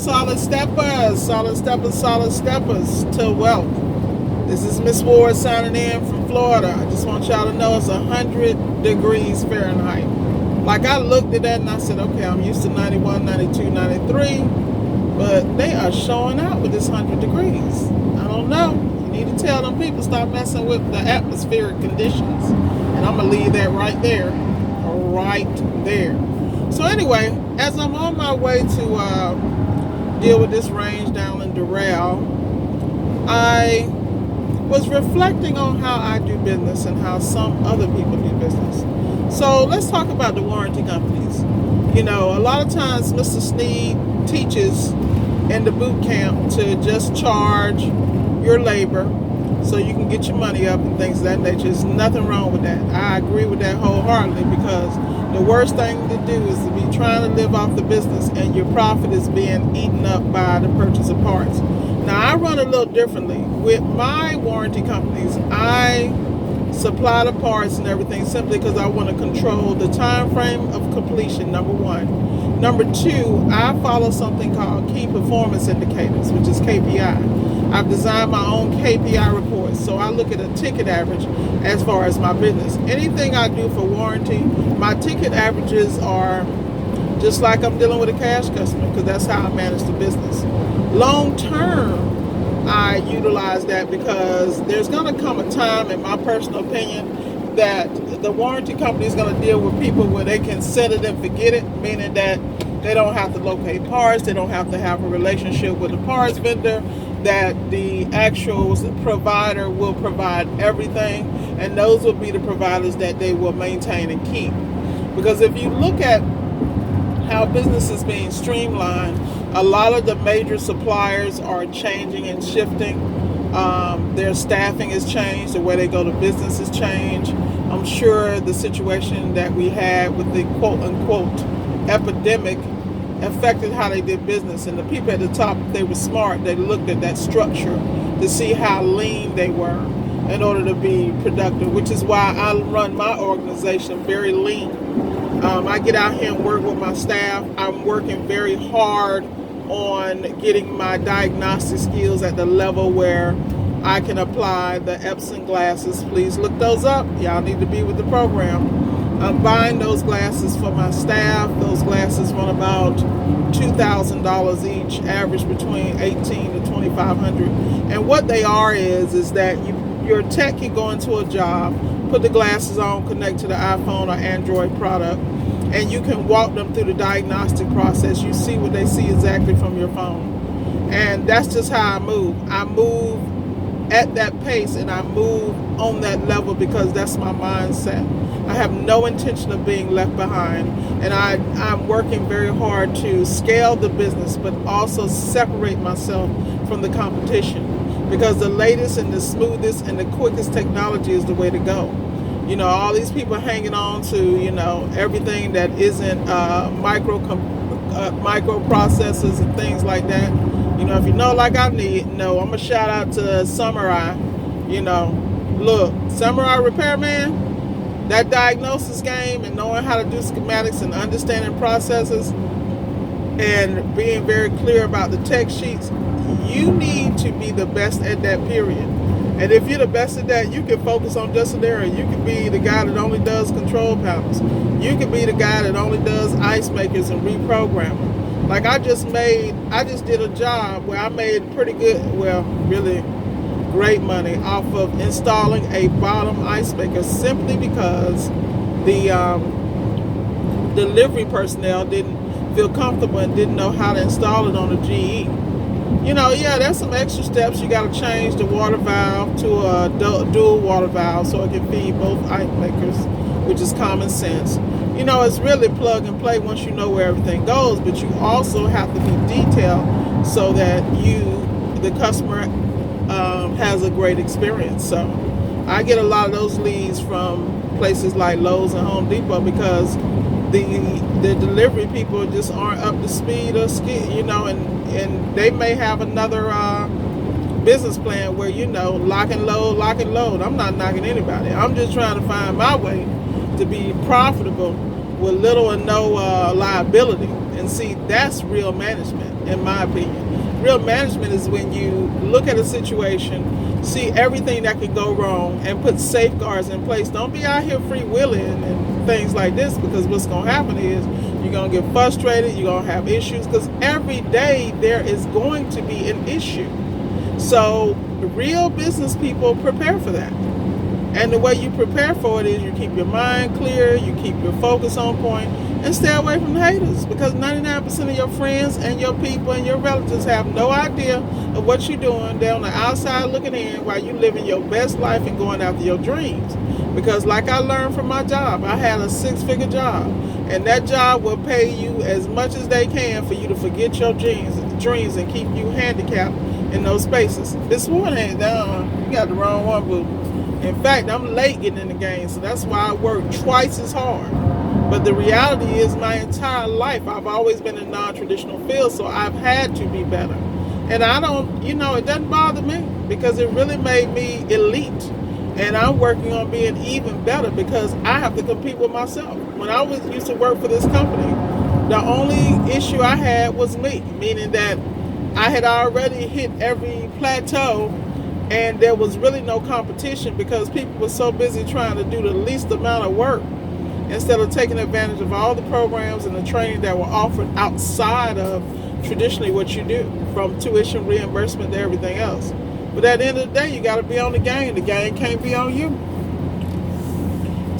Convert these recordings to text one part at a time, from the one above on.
Solid steppers, solid steppers to wealth. This is Miss Ward signing in from Florida. I just want y'all to know it's 100 degrees Fahrenheit. Like, I looked at that and I said, okay, I'm used to 91, 92, 93, but they are showing out with this 100 degrees. I don't know. You need to tell them people stop messing with the atmospheric conditions. And I'm going to leave that right there. Right there. So anyway, as I'm on my way to deal with this range down in Doral, I was reflecting on how I do business and how some other people do business. So let's talk about the warranty companies. You know, a lot of times Mr. Sneed teaches in the boot camp to just charge your labor so you can get your money up and things of that nature. There's nothing wrong with that. I agree with that wholeheartedly, because the worst thing to do is to be trying to live off the business and your profit is being eaten up by the purchase of parts. Now, I run a little differently. With my warranty companies, I supply the parts and everything simply because I want to control the time frame of completion, number one. Number two, I follow something called Key Performance Indicators, which is KPI. I've designed my own KPI reports, so I look at a ticket average as far as my business. Anything I do for warranty, my ticket averages are just like I'm dealing with a cash customer, because that's how I manage the business. Long term, I utilize that because there's going to come a time, in my personal opinion, that the warranty company is going to deal with people where they can set it and forget it, meaning that they don't have to locate parts, they don't have to have a relationship with the parts vendor, that the actual provider will provide everything, and those will be the providers that they will maintain and keep. Because if you look at how business is being streamlined, a lot of the major suppliers are changing and shifting. Their staffing has changed, the way they go to business has changed. I'm sure the situation that we had with the quote-unquote epidemic affected how they did business, and the people at the top, they were smart. They looked at that structure to see how lean they were in order to be productive, which is why I run my organization very lean. I get out here and work with my staff. I'm working very hard on getting my diagnostic skills at the level where I can apply the Epson glasses. Please look those up. Y'all need to be with the program. I'm buying those glasses for my staff. Those glasses run about $2,000 each, average between $1,800 to $2,500. And what they are is that your tech can go into a job, put the glasses on, connect to the iPhone or Android product, and you can walk them through the diagnostic process. You see what they see exactly from your phone. And that's just how I move. I move at that pace and I move on that level because that's my mindset. I have no intention of being left behind, and I'm working very hard to scale the business, but also separate myself from the competition, because the latest and the smoothest and the quickest technology is the way to go. You know, all these people hanging on to, you know, everything that isn't microprocessors and things like that. You know, if you know like I know, I'm going to shout out to Samurai. You know, look, Samurai Repairman, that diagnosis game and knowing how to do schematics and understanding processes and being very clear about the tech sheets, you need to be the best at that, period. And if you're the best at that, you can focus on just an area. You can be the guy that only does control panels. You can be the guy that only does ice makers and reprogramming. Like I just did a job where I made pretty good, well, really great money off of installing a bottom ice maker, simply because the delivery personnel didn't feel comfortable and didn't know how to install it on a GE. You know, yeah, there's some extra steps. You got to change the water valve to a dual water valve so it can feed both ice makers, which is common sense. You know, it's really plug and play once you know where everything goes, but you also have to be detailed so that the customer, has a great experience. So I get a lot of those leads from places like Lowe's and Home Depot, because the delivery people just aren't up to speed or you know, and they may have another business plan where, you know, lock and load. I'm not knocking anybody. I'm just trying to find my way to be profitable with little or no liability. And see, that's real management. in my opinion. Real management is when you look at a situation, see everything that can go wrong, and put safeguards in place. Don't be out here freewheeling and things like this, because what's going to happen is you're going to get frustrated, you're going to have issues, because every day there is going to be an issue. So real business people prepare for that. And the way you prepare for it is you keep your mind clear, you keep your focus on point, and stay away from the haters, because 99% of your friends and your people and your relatives have no idea of what you're doing. They're on the outside looking in while you're living your best life and going after your dreams. Because like I learned from my job, I had a 6-figure job, and that job will pay you as much as they can for you to forget your dreams and keep you handicapped in those spaces. This one ain't down. You got the wrong one, boo. In fact, I'm late getting in the game, so that's why I work twice as hard. But the reality is my entire life, I've always been in a non-traditional field, so I've had to be better. And I don't, it doesn't bother me, because it really made me elite. And I'm working on being even better, because I have to compete with myself. When I used to work for this company, the only issue I had was me, meaning that I had already hit every plateau, and there was really no competition, because people were so busy trying to do the least amount of work instead of taking advantage of all the programs and the training that were offered outside of traditionally what you do, from tuition reimbursement to everything else. But at the end of the day, you got to be on the game. The game can't be on you.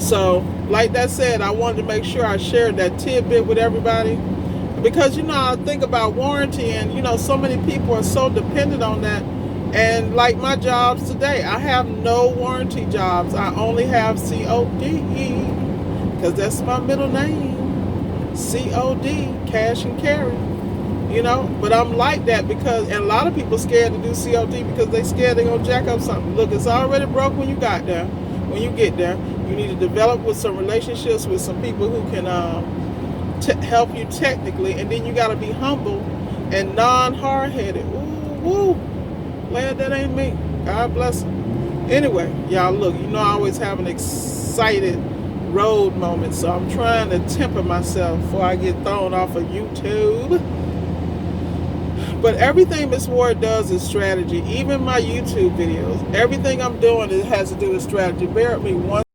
So, like that said, I wanted to make sure I shared that tidbit with everybody, because I think about warranty, and so many people are so dependent on that. And like my jobs today, I have no warranty jobs. I only have COD, because that's my middle name. COD, cash and carry. But I'm like that because, and a lot of people scared to do COD because they scared they're gonna jack up something. Look, it's already broke when you got there. When you get there, you need to develop with some relationships with some people who can help you technically, and then you got to be humble and non-hard-headed. Ooh, woo. Glad that ain't me. God bless him. Anyway, y'all, look, I always have an excited road moment, so I'm trying to temper myself before I get thrown off of YouTube. But everything Miss Ward does is strategy. Even my YouTube videos, everything I'm doing, it has to do with strategy. Bear with me one